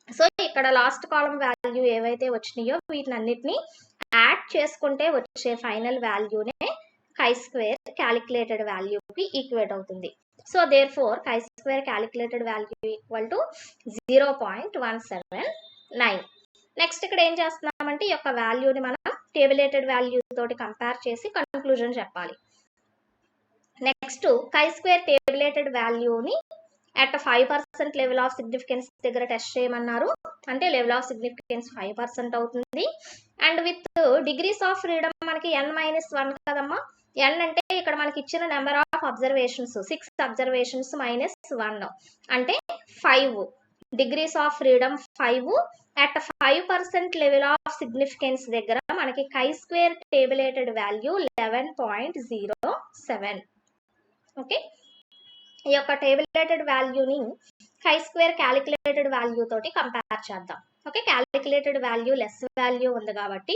సో ఇక్కడ లాస్ట్ కాలం వాల్యూ ఏవైతే వచ్చినాయో వీటిని అన్నిటిని యాడ్ చేసుకుంటే వచ్చే ఫైనల్ వాల్యూనే chi స్క్వేర్ క్యాలిక్యులేటెడ్ వాల్యూకి ఈక్వేట్ అవుతుంది. So therefore chi square calculated value equal to 0.179. Next ఇక్కడ ఏం చేస్తున్నామంటే ఈ యొక్క వాల్యూని మనం టేబులేటెడ్ వాల్యూ తోటి కంపేర్ చేసి కన్క్లూజన్ చెప్పాలి. నెక్స్ట్ కై స్క్వేర్ టేబులేటెడ్ వాల్యూని అట్ 5% లెవెల్ ఆఫ్ సిగ్నిఫికెన్స్ దగ్గర టెస్ట్ చేయమన్నారు. అంటే లెవెల్ ఆఫ్ సిగ్నిఫికెన్స్ 5% అవుతుంది. And with degrees of freedom మనకి n-1 కదమ్మా. n అంటే ఇక్కడ మనకి ఇచ్చిన నెంబర్ ఆఫ్ అబ్జర్వేషన్స్ 6 అబ్జర్వేషన్స్ -1 అంటే 5 degrees of freedom 5 at 5% level of significance దగ్గర మనకి కై స్క్వేర్ టేబులేటెడ్ వాల్యూ 11.07. ఓకే, ఈ యొక్క టేబులేటెడ్ వాల్యూని కై స్క్వేర్ క్యాలిక్యులేటెడ్ వాల్యూ తోటి కంపేర్ చేద్దాం. Okay, calculated value less value ఉంది కాబట్టి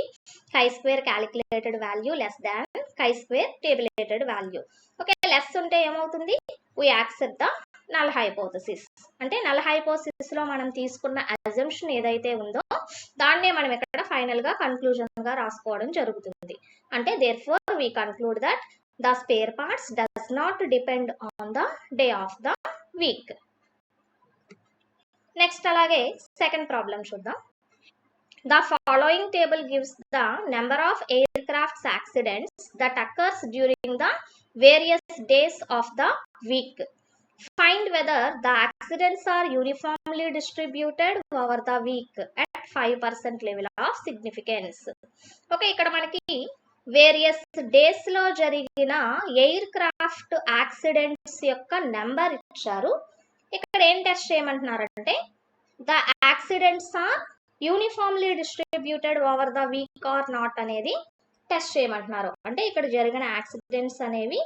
chi square calculated value less than chi square tabulated value. Okay, less ఉంటే ఏమవుతుంది, we accept the null hypothesis. అంటే నల్ హైపోథసిస్ లో మనం తీసుకున్న అజంప్షన్ ఏదైతే ఉందో దాన్నే మనం ఇక్కడ ఫైనల్ గా కన్క్లూజన్ గా రాసుకోవడం జరుగుతుంది. అంటే therefore we conclude that the spare parts does not depend on the day of the week. Next alage second problem chuddam. The following table gives the number of aircraft accidents that occurs during the various days of the week. Find whether the accidents are uniformly distributed over the week at 5% level of significance. Okay, ikkada manaki various days లో జరిగిన aircraft accidents యొక్క number ఇచ్చారు. ఇక్కడ ఏం test చేయమంటున్నారంటే the accidents are uniformly distributed over the week or not అనేది test చేయమంటున్నారు. అంటే ఇక్కడ జరిగిన యాక్సిడెంట్స్ అనేవి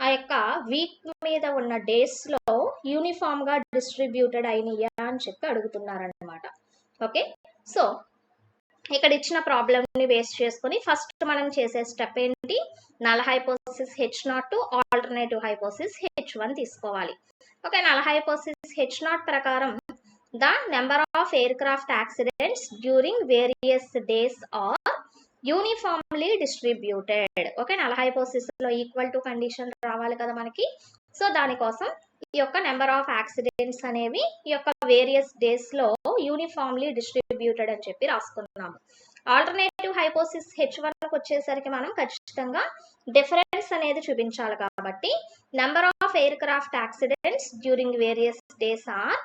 ఆ యొక్క వీక్ మీద ఉన్న డేస్ లో యూనిఫామ్ గా డిస్ట్రిబ్యూటెడ్ అయినయా అని చెప్పి అడుగుతున్నారన్నమాట. ఓకే, సో ఇక్కడ ఇచ్చిన ప్రాబ్లమ్ ని బేస్ చేసుకుని ఫస్ట్ మనం చేసే స్టెప్ ఏంటి, null hypothesis H0 alternative hypothesis H1 తీసుకోవాలి. ఓకే, నల్ హైపోథసిస్ H0 ప్రకారం the number of aircraft accidents during various days are uniformly distributed. Okay, null hypothesis లో ఈక్వల్ టు కండిషన్ రావాలి కదా మనకి. సో దానికోసం ఈ యొక్క నెంబర్ ఆఫ్ యాక్సిడెంట్స్ అనేవి ఈ యొక్క వేరియస్ డేస్ లో యూనిఫామ్లీ డిస్ట్రిబ్యూటెడ్ అని చెప్పి రాసుకున్నాము. ఆల్టర్నేటివ్ హైపోథసిస్ H1 వచ్చేసరికి మనం ఖచ్చితంగా డిఫరెన్స్ అనేది చూపించాలి కాబట్టి number of aircraft accidents during various days are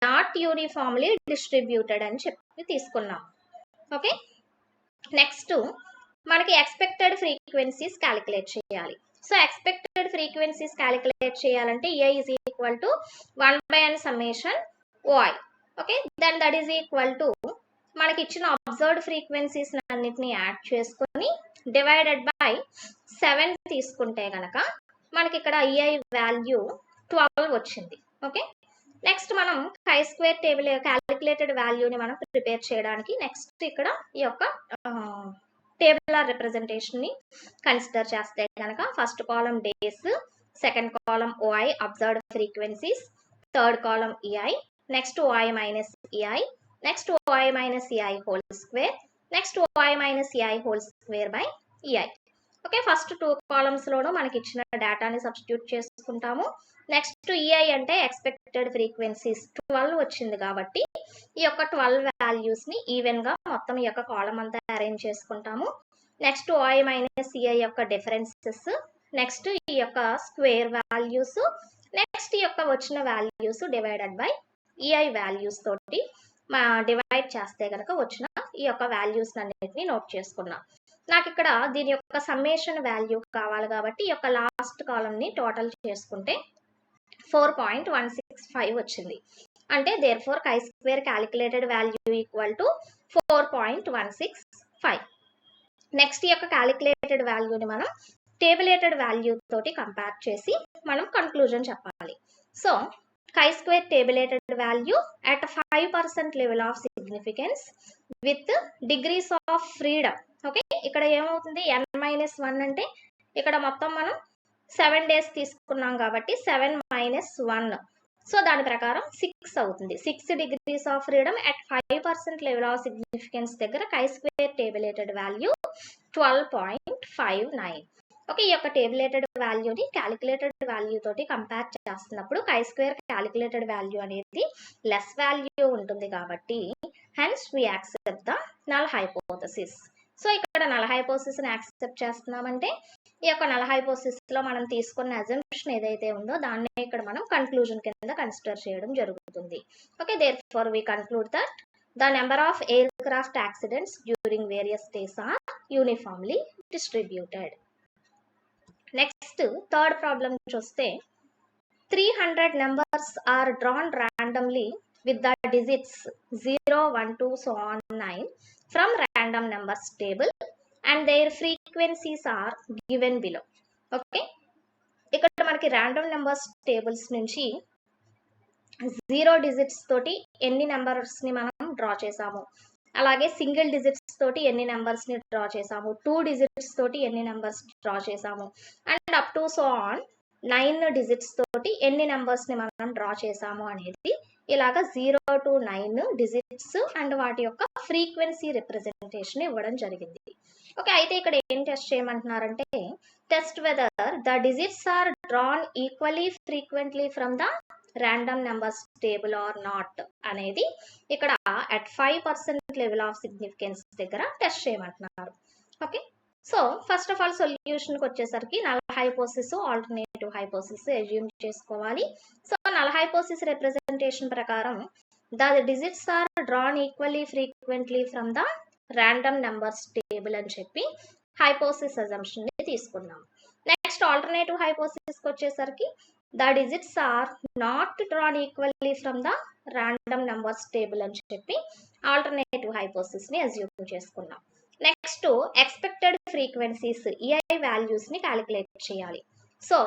not uniformly distributed అని చెప్పి తీసుకున్నాం. ఓకే, నెక్స్ట్ మనకి ఎక్స్పెక్టెడ్ ఫ్రీక్వెన్సీస్ క్యాలిక్యులేట్ చేయాలి. సో ఎక్స్పెక్టెడ్ ఫ్రీక్వెన్సీస్ క్యాలిక్యులేట్ చేయాలంటే A is equal to 1/n summation OI. Okay, then that is equal to మనకి ఇచ్చిన observed frequencies అన్నిటిని add చేసుకొని డివైడెడ్ బై 7 తీసుకుంటే కనుక మనకి ఇక్కడ EI వాల్యూ 12 వచ్చింది. ఓకే, నెక్స్ట్ మనం కై స్క్వేర్ టేబుల్ క్యాలిక్యులేటెడ్ వాల్యూని మనం ప్రిపేర్ చేయడానికి నెక్స్ట్ ఇక్కడ ఈ యొక్క టేబులర్ రిప్రజెంటేషన్ ని కన్సిడర్ చేస్తే కనుక first column days, second column OI observed frequencies, third column EI, next OI minus EI, next OI minus EI whole square, next OI minus EI whole square by EI. Okay, first 2 columns లోనూ మనకి ఇచ్చిన డేటాని substitute చేసుకుంటాము. Next EI అంటే expected frequencies 12 వచ్చింది కాబట్టి ఈ యొక్క 12 వాల్యూస్ ని ఈవెన్ గా మొత్తం ఈ యొక్క కాలం అంతా అరేంజ్ చేసుకుంటాము. నెక్స్ట్ OI మైనస్ EI యొక్క డిఫరెన్సెస్, నెక్స్ట్ ఈ యొక్క స్క్వేర్ వాల్యూస్, నెక్స్ట్ ఈ యొక్క వచ్చిన values divided by EI values తోటి డివైడ్ చేస్తే కనుక వచ్చిన ఈ యొక్క వాల్యూస్ అన్నిటిని నోట్ చేసుకున్నాం. నాకు ఇక్కడ దీని యొక్క సమ్మేషన్ వాల్యూ కావాలి కాబట్టి ఈ యొక్క లాస్ట్ కాలం ని టోటల్ చేసుకుంటే 4.165 వచ్చింది. అంటే therefore chi square calculated value equal to 4.165. Next ఈ యొక్క క్యాలిక్యులేటెడ్ వాల్యూని మనం టేబులేటెడ్ వాల్యూ తోటి కంపేర్ చేసి మనం కన్క్లూజన్ చెప్పాలి. So chi square tabulated value at 5% level of significance with degrees of freedom. Okay, ఇక్కడ ఏమవుతుంది n-1 అంటే ఇక్కడ మొత్తం మనం 7 డేస్ తీసుకున్నాం కాబట్టి 7 - 1, సో దాని ప్రకారం 6 అవుతుంది. 6 degrees of freedom at 5% level of significance దగ్గర కై స్క్వేర్ టేబులేటెడ్ వాల్యూ 12.59. ఓకే, ఈ యొక్క టేబులేటెడ్ వాల్యూని క్యాలిక్యులేటెడ్ వాల్యూ తోటి కంపేర్ చేస్తున్నప్పుడు chi² క్యాలిక్యులేటెడ్ వాల్యూ అనేది లెస్ వాల్యూ ఉంటుంది కాబట్టి hence we accept the null hypothesis. So ఇక్కడ నల్ హైపోథసిస్ని యాక్సెప్ట్ చేస్తున్నామంటే ఈ యొక్క నల్ హైపోథసిస్లో మనం తీసుకున్న అజంప్షన్ ఏదైతే ఉందో దాన్ని ఇక్కడ మనం కన్క్లూజన్ కింద కన్సిడర్ చేయడం జరుగుతుంది. Okay, therefore we conclude that the number of aircraft accidents during various days are uniformly distributed. Next, third problem చూస్తే 300 numbers are drawn randomly with the digits 0, 1, 2, so on 9 from random numbers table and their frequencies are given below. Okay, ఇక్కడ మనకి random numbers tables నుంచి 0 digits తోటి ఎన్ని నెంబర్స్ని మనం draw చేసాము, అలాగే single digits తోటి ఎన్ని నెంబర్స్ని డ్రా చేసాము, 2 digits తోటి ఎన్ని నెంబర్స్ డ్రా చేసాము and up to so on 9 digits తోటి ఎన్ని నెంబర్స్ని మనం డ్రా చేసాము అనేది ఇలాగా 0 to 9 digits అండ్ వాటి యొక్క ఫ్రీక్వెన్సీ రిప్రజెంటేషన్ ఇవ్వడం జరిగింది. ఓకే, అయితే ఇక్కడ ఏం టెస్ట్ చేయమంటున్నారంటే test whether the digits are drawn equally frequently from the random numbers table or not అనేది ఇక్కడ at 5% level of significance దగ్గర టెస్ట్ చేయమంటున్నారు. Okay, so first of all సొల్యూషన్కి వచ్చేసరికి null hypothesis alternative hypothesis assume చేసుకోవాలి. So null hypothesis representation ప్రకారం the digits are drawn equally frequently from the random numbers table అని చెప్పి హైపోసిస్ అజంప్షన్ ని తీసుకున్నాం. నెక్స్ట్ ఆల్టర్నేటివ్ హైపోసిస్కి వచ్చేసరికి the digits are not drawn equally from the random numbers table అని చెప్పి alternative హైపోసిస్ని అజ్యూమ్ చేసుకున్నాం. నెక్స్ట్ ఎక్స్పెక్టెడ్ ఫ్రీక్వెన్సీస్ ఈఐ వాల్యూస్ని క్యాలిక్యులేట్ చేయాలి. సో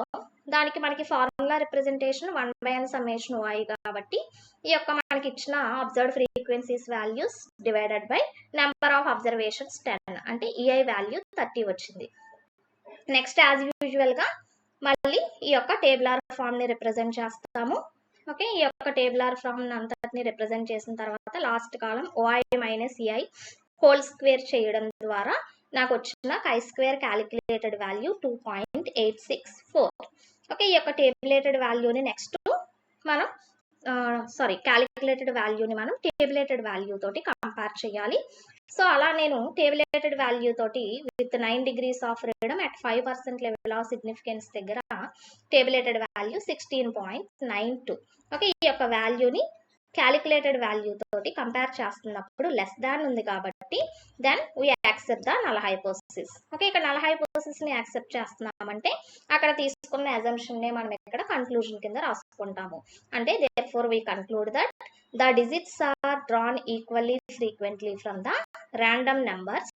దానికి మనకి ఫార్ములా రిప్రజెంటేషన్ 1/n సమ్మేషన్ ఓఐ కాబట్టి ఈ యొక్క మనకి ఇచ్చిన observed frequencies values divided by number of observations 10 అంటే ఈఐ వాల్యూ 30 వచ్చింది. నెక్స్ట్ యాజ్ యూజువల్గా మళ్ళీ ఈ యొక్క టేబులార్ ఫామ్ని రిప్రజెంట్ చేస్తాము. ఓకే, ఈ యొక్క టేబులార్ ఫామ్ అంతటిని రిప్రజెంట్ చేసిన తర్వాత last column O I minus E I whole square చేయడం ద్వారా నాకు వచ్చిన chi² క్యాలిక్యులేటెడ్ వాల్యూ 2.864. ఓకే, ఈ యొక్క టేబులేటెడ్ వాల్యూని నెక్స్ట్ మనం క్యాలిక్యులేటెడ్ వాల్యూని మనం టేబులేటెడ్ వాల్యూ తోటి కంపేర్ చేయాలి. సో అలా నేను టేబులేటెడ్ వాల్యూ తోటి with 9 degrees of freedom at 5% level of significance దగ్గర టేబులేటెడ్ వాల్యూ 16.92. ఓకే, ఈ యొక్క వాల్యూని క్యాలిక్యులేటెడ్ వాల్యూ తోటి కంపేర్ చేస్తున్నప్పుడు లెస్ దాన్ ఉంది కాబట్టి then we accept the null hypothesis. Okay, ఇక్కడ నల్ హైపోసిస్ని యాక్సెప్ట్ చేస్తున్నామంటే అక్కడ తీసుకున్న అజంప్షన్నే మనం ఇక్కడ కన్క్లూజన్ కింద రాసుకుంటాము. అంటే therefore we conclude that the digits are drawn equally frequently from the random numbers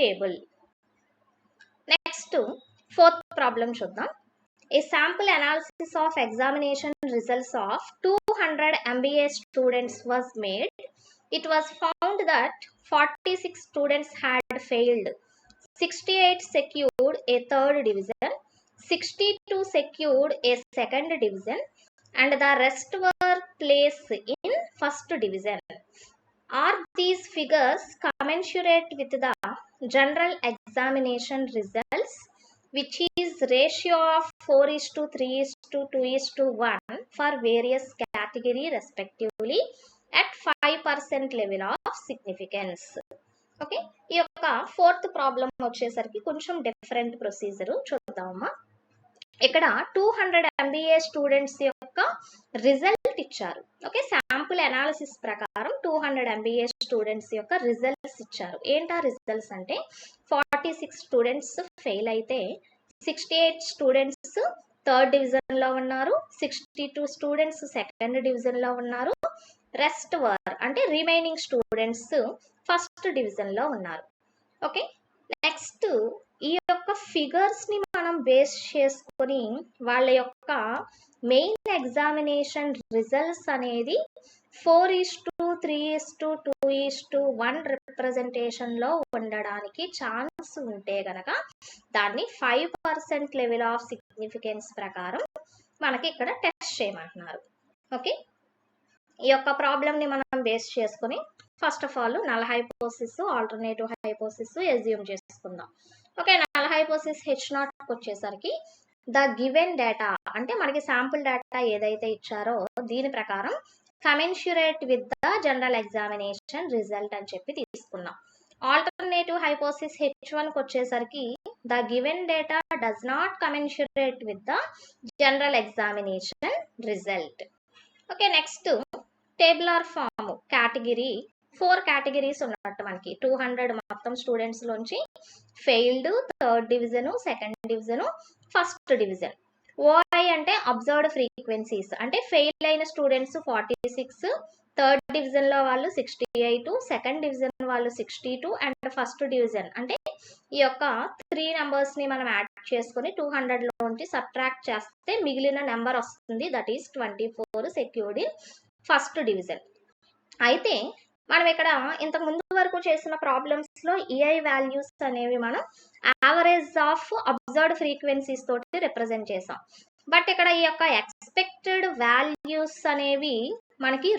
table. Next, fourth problem చూద్దాం. A sample analysis of examination results of 200 MBA students was made. It was found that 46 students had failed, 68 secured a third division, 62 secured a second division and the rest were placed in first division. Are these figures commensurate with the general examination results, which is ratio of 4:3:2:1 for various category respectively at 5% level of significance? Okay, ఈ యొక్క fourth problem వచ్చేసరికి కొంచెం different procedure చూద్దామా. ఇక్కడ 200 MBA students యొక్క result ఇచ్చారు. Okay, sample analysis ప్రకారం 200 MBA students యొక్క రిజల్ట్స్ ఇచ్చారు. ఏంటా రిజల్ట్స్ అంటే 46 స్టూడెంట్స్ ఫెయిల్ అయితే 68 స్టూడెంట్స్ థర్డ్ డివిజన్లో ఉన్నారు, 62 స్టూడెంట్స్ సెకండ్ డివిజన్లో ఉన్నారు, రెస్ట్ వర్ అంటే రిమైనింగ్ స్టూడెంట్స్ ఫస్ట్ డివిజన్లో ఉన్నారు. ఓకే, నెక్స్ట్ ఈ యొక్క ఫిగర్స్ని మనం బేస్ చేసుకొని వాళ్ళ యొక్క మెయిన్ ఎగ్జామినేషన్ రిజల్ట్స్ అనేది 4:3:2:1 రిప్రజెంటేషన్లో ఉండడానికి ఛాన్స్ ఉంటే గనక దాన్ని 5% లెవెల్ ఆఫ్ సిగ్నిఫికెన్స్ ప్రకారం మనకి ఇక్కడ టెస్ట్ చేయమంటున్నారు. ఓకే, ఈ యొక్క ప్రాబ్లమ్ని మనం బేస్ చేసుకొని first of all null hypothesis alternative hypothesis assume చేసుకుందాం. ఓకే, నల్ హైపోథిసిస్ H0 వచ్చేసరికి ద గివెన్ డేటా అంటే మనకి శాంపుల్ డేటా ఏదైతే ఇచ్చారో దీని ప్రకారం commensurate with the general examination result అని చెప్పి తీసుకున్నాం. ఆల్టర్నేటివ్ హైపోథిసిస్ H1 వచ్చేసరికి the given data does not commensurate with the general examination result. Okay, next tabular form category 4 categories ఉన్నట్టు మనకి 200 మొత్తం స్టూడెంట్స్ లోంచి failed, third division, second division, first division. O I అంటే observed frequencies అంటే fail అయిన students 46, third division లో వాళ్ళు 68, second division వాళ్ళు 62 అండ్ ఫస్ట్ డివిజన్ అంటే ఈ యొక్క 3 నెంబర్స్ ని మనం యాడ్ చేసుకుని 200 లోంచి సబ్ట్రాక్ట్ చేస్తే మిగిలిన నెంబర్ వస్తుంది, that is 24 secured in first division. అయితే మనం ఇక్కడ ఇంతకు ముందు వరకు చేసిన ప్రాబ్లమ్స్ లో ఈఐ వాల్యూస్ అనేవి మనం యావరేజ్ ఆఫ్ అబ్జర్వ్డ్ ఫ్రీక్వెన్సీస్ తోటి రిప్రజెంట్ చేసాం. బట్ ఇక్కడ ఈ యొక్క ఎక్స్పెక్టెడ్ వాల్యూస్ అనేవి మనకి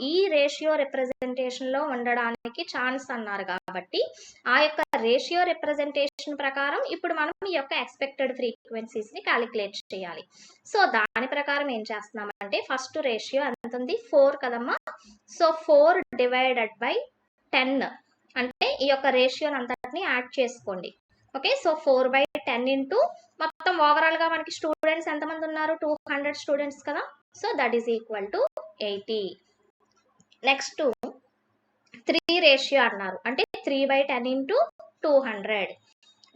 ఈ రేషియో రిప్రజెంటేషన్ లో ఉండడానికి ఛాన్స్ అన్నారు కాబట్టి ఆ యొక్క రేషియో రిప్రజెంటేషన్ ప్రకారం ఇప్పుడు మనం ఈ యొక్క ఎక్స్పెక్టెడ్ ఫ్రీక్వెన్సీస్ ని క్యాలిక్యులేట్ చేయాలి. సో దాని ప్రకారం ఏం చేస్తున్నామంటే ఫస్ట్ రేషియో ఎంత ఉంది 4 కదమ్మా. సో 4 డివైడెడ్ బై 10 అంటే ఈ యొక్క రేషియో అంతటిని యాడ్ చేసుకోండి. ఓకే, సో 4/10 ఇంటూ మొత్తం ఓవరాల్ గా మనకి స్టూడెంట్స్ ఎంతమంది ఉన్నారు 200 స్టూడెంట్స్ కదా. So that is equal to 80. Next 3 ratio అన్నారు అంటే 3/10 into 200.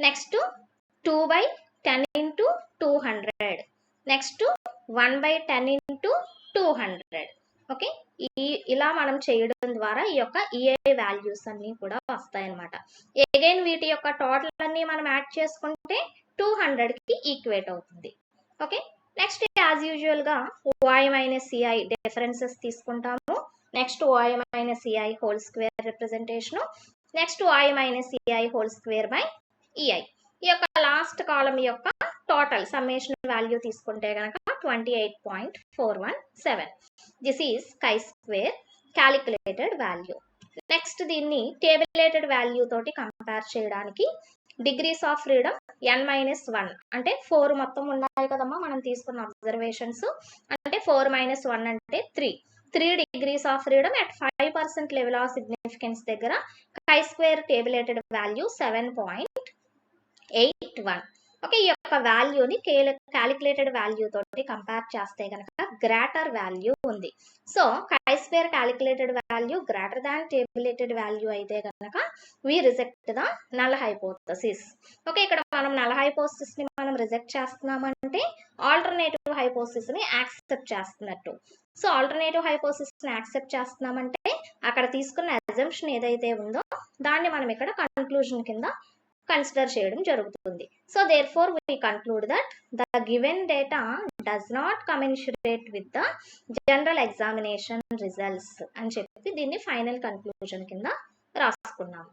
Next 2/10 into 200. Next 1/10 into 200. Okay, ఇలా మనం చేయడం ద్వారా ఈ యొక్క ఈఐ వాల్యూస్ అన్ని కూడా వస్తాయి అన్నమాట. అగైన్ వీటి యొక్క టోటల్ అన్ని మనం యాడ్ చేసుకుంటే 200 కి ఈక్వేట్ అవుతుంది. ఓకే, నెక్స్ట్ యాజ్ యూజువల్ గా ఓఐ మైనస్ సిఐ డిఫరెన్సెస్ తీసుకుంటాము. Next ఓఐ minus CI whole square representation. Next ఓఐ minus CI whole square by EI. ఈ యొక్క లాస్ట్ కాలం యొక్క టోటల్ సమ్మేషన్ వాల్యూ తీసుకుంటే కనుక 28.417. దిస్ ఈస్ కై స్క్వేర్ క్యాలిక్యులేటెడ్ వాల్యూ. నెక్స్ట్ దీన్ని టేబులేటెడ్ వాల్యూ తోటి కంపేర్ చేయడానికి డిగ్రీస్ ఆఫ్ ఫ్రీడమ్ n-1 అంటే 4 మొత్తం ఉన్నాయి కదమ్మా మనం తీసుకున్న అబ్జర్వేషన్స్ అంటే 4-1 అంటే 3 degrees of freedom at 5% level of significance దగ్గర కై స్క్వేర్ టేబులేటెడ్ వాల్యూ 7.81. ఓకే, ఈ యొక్క వాల్యూని క్యాలిక్యులేటెడ్ వాల్యూ తోటి కంపేర్ చేస్తే కనుక గ్రేటర్ వాల్యూ ఉంది. So chi square calculated value greater than tabulated value అయితే కనుక we reject the null hypothesis. Okay, ఇక్కడ మనం నల్ హైపోథసిస్ ని మనం రిజెక్ట్ చేస్తున్నామంటే ఆల్టర్నేటివ్ హైపోథసిస్ ని యాక్సెప్ట్ చేస్తున్నట్టు. సో ఆల్టర్నేటివ్ హైపోథసిస్ ని యాక్సెప్ట్ చేస్తున్నామంటే అక్కడ తీసుకున్న అజంప్షన్ ఏదైతే ఉందో దాన్ని మనం ఇక్కడ కన్క్లూజన్ కింద కన్సిడర్ చేయడం జరుగుతుంది. So therefore we conclude that the given data does not commensurate with the general examination results అని చెప్పి దీన్ని ఫైనల్ కన్క్లూజన్ కింద రాసుకున్నాము.